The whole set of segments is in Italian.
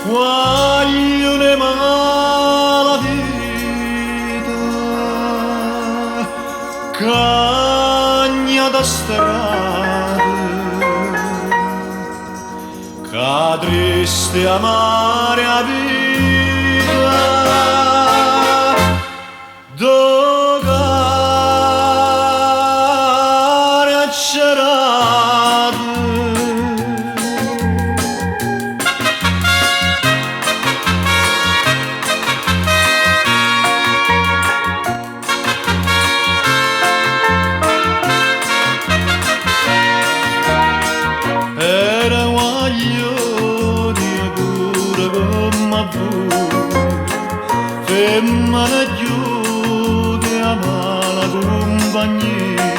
Voglio ne la vita, cagna da strada, che triste amare a vita, dogare a cerate. Femmina chiude a mala compagnia,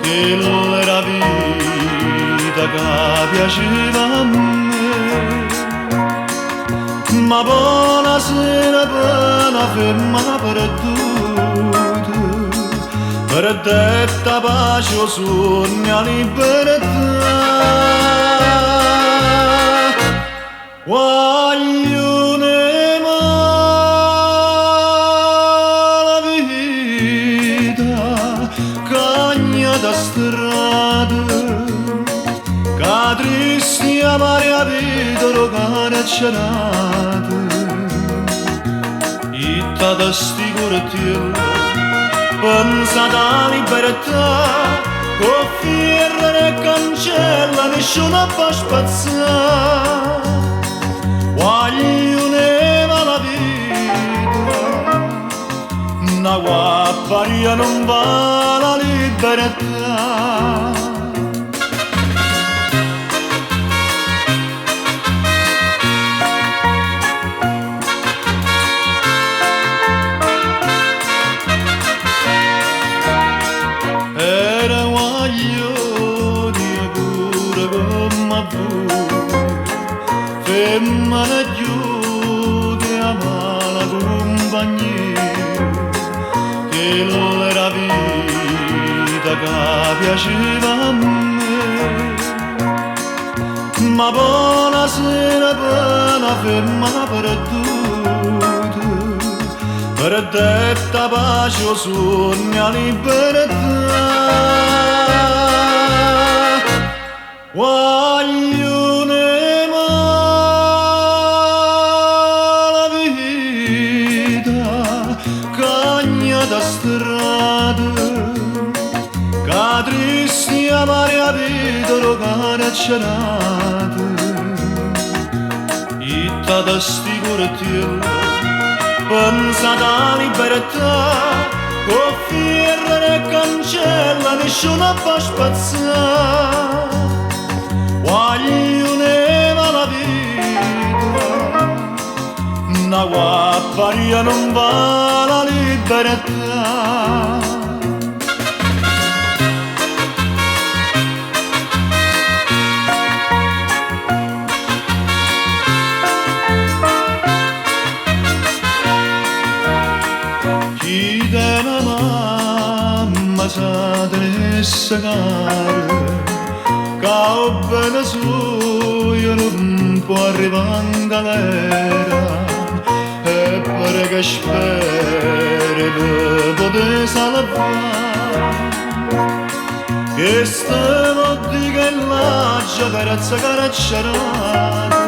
che l'era vita che piaceva a me. Ma buonasera buona femmina perduta, perdetta pace o sogno a libertà. Voglio ne la vita, cagna da strada, che tristi amare a vita rogare a cerate. Itta da sti cortiello, pensa da libertà, con fierro e cancella nessuno può spazzare. Voglio ne la vita, una guapparia non va la libertà. Era voglio di pure come voi, femmina chiude a mala compagnia, che l'era vita che piaceva a me. Ma buonasera buona femmina perduta, perdetta pace o sogno a libertà. Voglio ne la vita, cagna da strada, che tristi amare a vita rogare a cerate. Itta da sti cortiello, pensa da libertà, con fierro e cancella nessuno può spazzare. Voglio ne la vita, una guapparia non va la libertà. Chi della mamma sa delle sagare, che ho bene su io non può arrivare in galera, e perché speri di poter salvare, che stiamo di che l'aggia carezza caraccerata,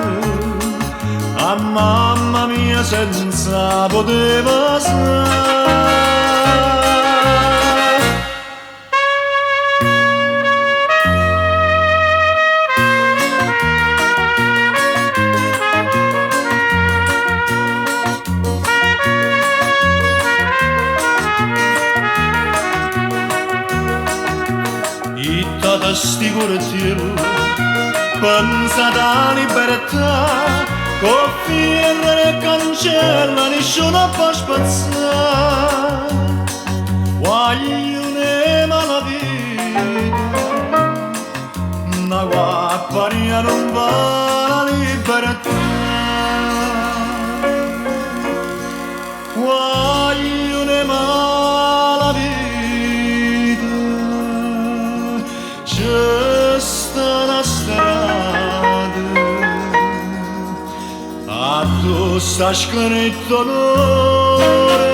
a mamma mia senza poteva stare. Itta da sti cortiello, pensa da libertà, con fierro e cancella nessuno può spazzare. Voglio ne la vita, una guapparia non va la libertà. Voglio ne la vita, c'è sta una strada a tu sta scritto l'ore